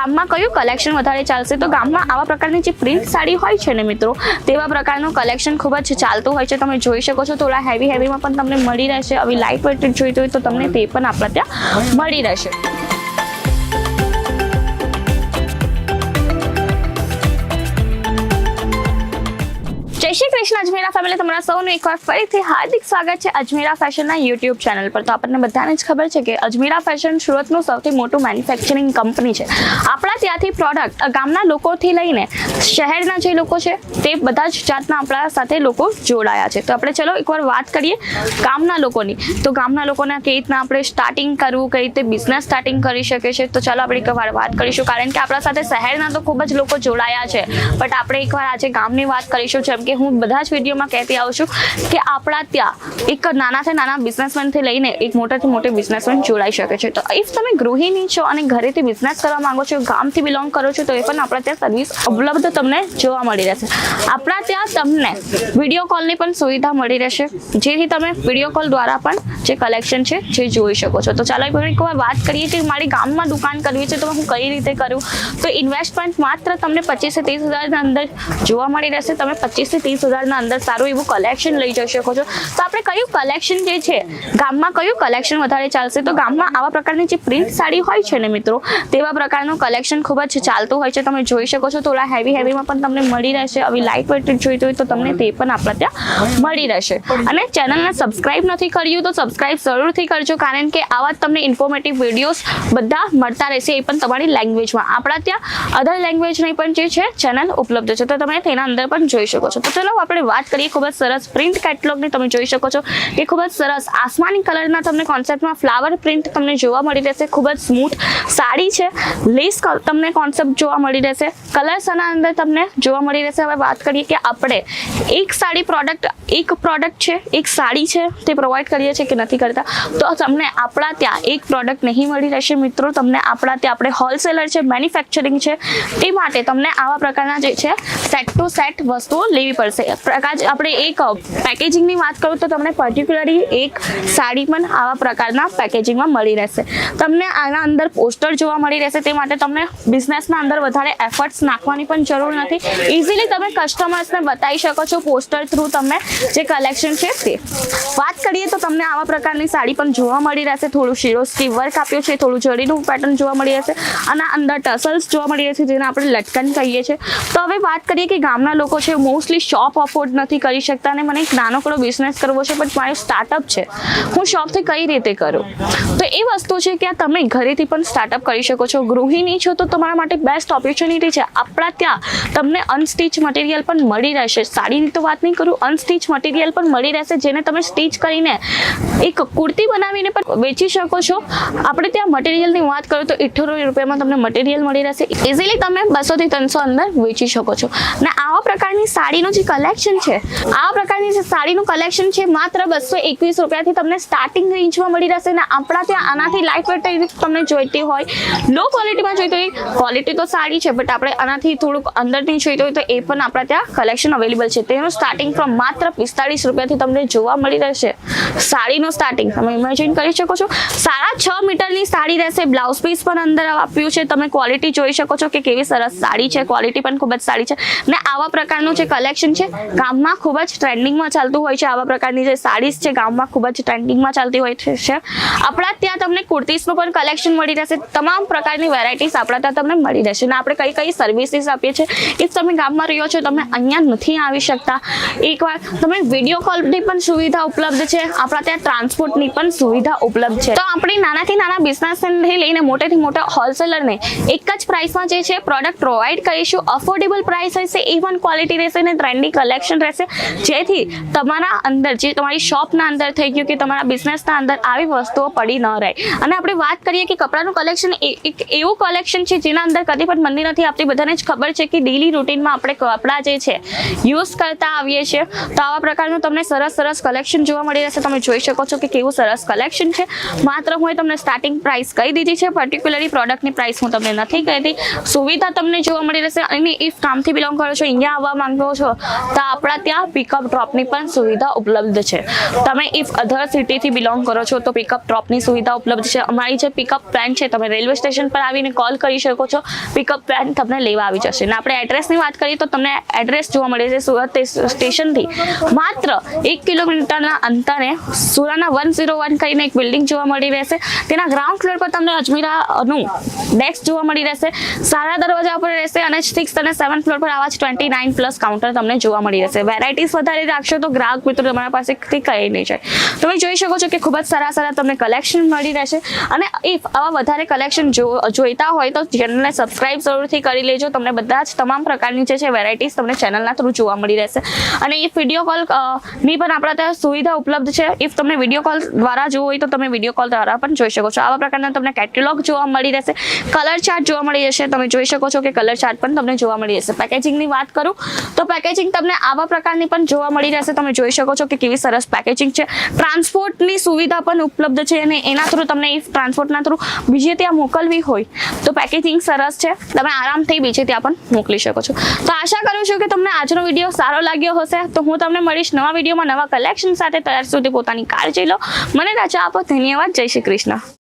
ગામમાં કયું કલેક્શન વધારે ચાલશે? તો ગામમાં આવા પ્રકારની જે પ્રિન્ટ સાડી હોય છે ને મિત્રો, તેવા પ્રકારનું કલેક્શન ખૂબ જ ચાલતું હોય છે. તમે જોઈ શકો છો, થોડા હેવીમાં પણ તમને મળી રહેશે. હવે લાઇટ વેઇટ જોઈતું હોય તો તમને તે પણ આપણા ત્યાં મળી રહેશે. જય શ્રી કૃષ્ણ અજમેરા ફેમિલી, તમારા સૌનું એકવાર ફરીથી હાર્દિક સ્વાગત છે અજમેરા ફેશનના યુટ્યુબ ચેનલ પર. તો આપણને બધાને જ ખબર છે કે અજમેરા ફેશન સુરતનું સૌથી મોટું મેન્યુફેક્ચરિંગ કંપની છે. આપણા ત્યાંથી પ્રોડક્ટ ગામના લોકોથી લઈને શહેરના જે લોકો છે તે બધા જ જાતના આપણા સાથે લોકો જોડાયા છે. તો આપણે ચલો એકવાર વાત કરીએ ગામના લોકોની. તો ગામના લોકોને કઈ રીતના આપણે સ્ટાર્ટિંગ કરવું, કઈ રીતે બિઝનેસ સ્ટાર્ટિંગ કરી શકે છે, તો ચાલો આપણે એકવાર વાત કરીશું. કારણ કે આપણા સાથે શહેરના તો ખૂબ જ લોકો જોડાયા છે, બટ આપણે એકવાર આજે ગામની વાત કરીશું. જેમ કે હું બધા જ વિડીયોમાં કહેતી આવું છું કે આપણા ત્યાં એક નાનાથી નાના બિઝનેસમેનથી લઈને એક મોટાથી મોટી બિઝનેસમેન જોડાઈ શકે છે. તો ઇફ તમે ગૃહિણી છો અને ઘરેથી બિઝનેસ કરવા માંગો છો, ગામથી બિલોંગ કરો છો, તો એ પણ આપણા ત્યાં સર્વિસ ઉપલબ્ધ તમને જોવા મળી રહેશે. આપણા ત્યાં તમને વિડીયો કોલની પણ સુવિધા મળી રહેશે, જેથી તમે વિડીયો કોલ દ્વારા પણ જે કલેક્શન છે જે જોઈ શકો છો. તો ચાલો એકવાર વાત કરીએ કે મારી ગામમાં દુકાન કરવી છે તો હું કઈ રીતે કરું. તો ઇન્વેસ્ટમેન્ટ માત્ર તમને 25 થી 30 હજારના અંદર જોવા મળી રહેશે. તમે 25 થી 30 હજારના અંદર સારું એવું કલેક્શન લઈ જઈ શકો છો. તો આપણે કયું કલેક્શન જે છે ગામમાં, કયું કલેક્શન વધારે ચાલશે? તો ગામમાં આવા પ્રકારની જે પ્રિન્ટ સાડી હોય છે ને મિત્રો, તેવા પ્રકારનું કલેક્શન ખૂબ જ ચાલતું હોય છે. તમે જોઈ શકો છો, થોડા હેવીમાં પણ તમને મળી રહેશે. હવે લાઇટ વેઇટ જોઈતું હોય તો તમને તે પણ આપણા ત્યાં મળી રહેશે. અને ચેનલને સબસ્ક્રાઇબ નથી કર્યું તો સબસ્ક્રાઇબ જરૂરથી કરજો, કારણ કે આવા તમને ઇન્ફોર્મેટિવ વિડીયોઝ બધા મળતા રહેશે, એ પણ તમારી લેંગ્વેજમાં. આપણા ત્યાં અધર લેંગ્વેજની પણ જે છે ચેનલ ઉપલબ્ધ છે, તો તમે તેના અંદર પણ જોઈ શકો છો. તો ચલો આપણે વાત કરીએ ખૂબ જ સરસ પ્રિન્ટ કેટલોગની. તમે જોઈ શકો છો કે ખૂબ જ સરસ આસમાની કલરના તમને કોન્સેપ્ટમાં ફ્લાવર પ્રિન્ટ તમને જોવા મળી રહેશે. ખૂબ જ સ્મૂથ સાડી છે, લેસ તમને કોન્સેપ્ટ જોવા મળી રહેશે, કલર્સ આના અંદર તમને જોવા મળી રહેશે. હવે વાત કરીએ કે આપણે એક સાડી પ્રોડક્ટ છે, એક સાડી છે તે પ્રોવાઈડ કરીએ છીએ કે નથી કરતા, તો તમને આપણા ત્યાં એક પ્રોડક્ટ નહીં મળી રહેશે મિત્રો. તમને આપણા ત્યાં આપણે હોલસેલર છે, મેન્યુફેક્ચરિંગ છે, તે માટે તમને આવા પ્રકારના જે છે સેટ ટુ સેટ વસ્તુઓ લેવી પડશે. આપણે એક પેકેજિંગની વાત કરું તો તમને પર્ટિક્યુલરલી એક સાડી પણ આવા પ્રકારના પેકેજિંગમાં મળી રહેશે. તમને આના અંદર પોસ્ટર જોવા મળી રહેશે, તે માટે તમને બિઝનેસના અંદર વધારે એફર્ટ્સ નાખવાની પણ જરૂર નથી. ઇઝીલી તમે કસ્ટમર્સને બતાવી શકો છો પોસ્ટર થ્રુ તમે જે કલેક્શન છે તે. વાત કરીએ તો તમને આવા પ્રકારની સાડી પણ જોવા મળી રહેશે. થોડું શિરોસ્કી વર્ક આપ્યું છે, થોડું જરીનું પેટર્ન જોવા મળી રહેશે, અને અંદર ટસલ્સ જોવા મળી રહેશે, જેને આપણે લટકન કહીએ છીએ. તો હવે વાત કરીએ કે ગામના લોકો છે મોસ્ટલી શોપ અફોર્ડ નથી કરી શકતા, અને મને એક નાનકડો બિઝનેસ કરવો છે, પણ મારો સ્ટાર્ટઅપ છે, હું શોપથી કઈ રીતે કરું? તો એ વસ્તુ છે કે તમે ઘરેથી પણ સ્ટાર્ટઅપ કરી શકો છો. ગૃહિણી છો તો તમારા માટે બેસ્ટ ઓપોર્ચ્યુનિટી છે. આપણા ત્યાં તમને અનસ્ટીચ મટીરિયલ પણ મળી રહેશે. સાડીની તો વાત નહીં કરું, અનસ્ટીચ મટીરિયલ પણ મળી રહેશે, જેને તમે સ્ટીચ કરીને એક કુર્તી બનાવીને પણ વેચી શકો છો. આપણે ત્યાં મટીરિયલની વાત કરું તો 78 રૂપિયામાં તમને મટીરિયલ મળી રહેશે. ઇઝીલી તમે 200 થી 300 અંદર વેચી શકો છો. અને આવા પ્રકારની સાડીનું જે કલેક્શન છે, આ પ્રકારની જે સાડીનું કલેક્શન છે માત્ર 221 રૂપિયાથી તમને સ્ટાર્ટિંગ રેન્જમાં મળી રહેશે. અને આપણા ત્યાં આનાથી લાઇટ વેઇટ તમને જોઈતી હોય, લો ક્વોલિટીમાં જોઈતી હોય, ક્વોલિટી તો સાડી છે, બટ આપણે આનાથી થોડુંક અંદરથી જોઈતું હોય તો એ પણ આપણા ત્યાં કલેક્શન અવેલેબલ છે. તેનું સ્ટાર્ટિંગ ફ્રોમ માત્ર 45 રૂપિયાથી તમને જોવા મળી રહેશે. સાડીનું સ્ટાર્ટિંગ તમે ઇમેજિન કરી શકો છો. 6.5 મીટરની સાડી રહેશે, બ્લાઉઝ પીસ પણ અંદર આપ્યું છે. તમે ક્વોલિટી જોઈ શકો છો કે કેવી સરસ સાડી છે, ક્વોલિટી પણ ખૂબ જ સારી છે. અને આવા પ્રકારનું જે કલેક્શન છે ગામમાં ખૂબ જ ટ્રેન્ડિંગમાં ચાલતું હોય છે. આવા પ્રકારની જે સાડીઝ છે ગામમાં ખૂબ જ ટ્રેન્ડિંગમાં ચાલતી હોય છે. આપણા ત્યાં તમને કુર્તીઝનું પણ કલેક્શન મળી રહેશે. તમામ પ્રકારની વેરાયટીઝ આપણા ત્યાં તમને મળી રહેશે. અને આપણે કઈ સર્વિસીસ આપીએ છીએ, ઇફ તમે ગામમાં રહ્યો છો, તમે અહીંયા નથી આવી શકતા, એકવાર તમે વિડીયો કોલની પણ સુવિધા ઉપલબ્ધ છે. આપણા ત્યાં ટ્રાન્સપોર્ટની પણ સુવિધા ઉપલબ્ધ છે. તો આપણે નાનાથી નાના બિઝનેસથી લઈને મોટેથી મોટા હોલસેલરને એક જ પ્રાઇસમાં જે છે પ્રોડક્ટ પ્રોવાઈડ કરીશું. અફોર્ડેબલ પ્રાઇસ હશે, ઇવન ક્વોલિટી રહેશે અને ટ્રેન્ડી કલેક્શન રહેશે, જેથી તમારા અંદર જે તમારી શોપના અંદર થઈ ગયું કે તમારા બિઝનેસના અંદર આવી વસ્તુઓ પડી ન રહે. અને આપણે વાત કરીએ કે કપડાનું કલેક્શન એક એવું કલેક્શન છે જેના અંદર કદી પણ મંદી નથી. આપણી બધાને જ ખબર છે કે ડેલી રૂટીનમાં આપણે કપડાં જે છે યુઝ કરતા આવીએ છીએ. તો આવા પ્રકારનું તમને સરસ કલેક્શન જોવા મળી રહેશે. તમે જોઈ શકો છો કે કેવું સરસ કલેક્શન છે. માત્ર હું તમને સ્ટાર્ટિંગ પ્રાઇસ કહી દીધી છે, પર્ટિક્યુલરલી પ્રોડક્ટની પ્રાઇસ હું તમને નથી કહેતી. સુવિધા તમને જોવા મળી રહેશે. અને ઇફ કામથી બિલોંગ કરો છો, અહીંયા આવવા માંગો છો, તો તો આપણા ત્યાં પિકઅપ ડ્રોપની પણ સુવિધા ઉપલબ્ધ છે. તમે ઇફ અધર સિટીથી બિલોંગ કરો છો તો પિકઅપ ડ્રોપની સુવિધા ઉપલબ્ધ છે. અમારી જે પિકઅપ વેન છે તમે રેલવે સ્ટેશન પર આવીને કોલ કરી શકો છો, પિકઅપ વેન તમને લેવા આવી જશે. અને આપણે એડ્રેસની વાત કરીએ તો તમને એડ્રેસ જોવા મળે છે સુરત સ્ટેશનથી માત્ર 1 કિલોમીટરના અંતરે સુરાના 101 કરીને એક બિલ્ડિંગ જોવા મળી રહેશે. તેના ગ્રાઉન્ડ ફ્લોર પર તમને અજમીરાનું ડેસ્ક જોવા મળી રહેશે. સારા દરવાજા પર રહેશે અને 6 અને 7 ફ્લોર પર આવા જ 29+ કાઉન્ટર તમને જોવા મળી રહેશે. વેરાયટીઝ વધારે રાખશો તો ગ્રાહક મિત્રો તમારા પાસેથી કઈ નહીં જાય. તમે જોઈ શકો છો કે ખૂબ જ સારા તમને કલેક્શન મળી રહેશે. અને ઇફ આવા વધારે કલેક્શન જોઈતા હોય તો ચેનલને સબસ્ક્રાઇબ જરૂરથી કરી લેજો. તમને બધા જ તમામ પ્રકારની જે છે વેરાયટીઝ તમને ચેનલના થ્રુ જોવા મળી રહેશે. અને ઇફ વિડીયો કોલ ની પણ આપણા ત્યાં સુવિધા ઉપલબ્ધ છે. ઇફ તમને વિડીયો કોલ દ્વારા જોવું હોય તો તમે વિડીયો કોલ દ્વારા પણ જોઈ શકો છો. આવા પ્રકારના તમને કેટેલોગ જોવા મળી રહેશે, કલર ચાર્ટ જોવા મળી જશે. તમે જોઈ શકો છો કે કલર ચાર્ટ પણ તમને જોવા મળી જશે. પેકેજિંગની વાત કરું તો પેકેજિંગ તમને આવા પ્રકારની પણ જોવા મળી રહેશે. તમે જોઈ શકો છો કે કેવી સરસ પેકેજિંગ છે. ટ્રાન્સપોર્ટની સુવિધા પણ ઉપલબ્ધ છે અને એના થ્રુ તમને ઇફ ટ્રાન્સપોર્ટના થ્રુ બીજે ત્યાં મોકલવી હોય તો પેકેજિંગ સરસ છે. તમે આરામથી બીજે ત્યાં પણ મોકલી શકો છો. તો આશા કરું છું કે તમને આજનો વિડીયો સારો લાગ્યો હશે. તો હું તમને મળીશ નવા વિડીયોમાં નવા કલેક્શન સાથે. ત્યાર સુધી પોતાની કાળજી લો. મને રજા આપો. ધન્યવાદ. જય શ્રી કૃષ્ણ.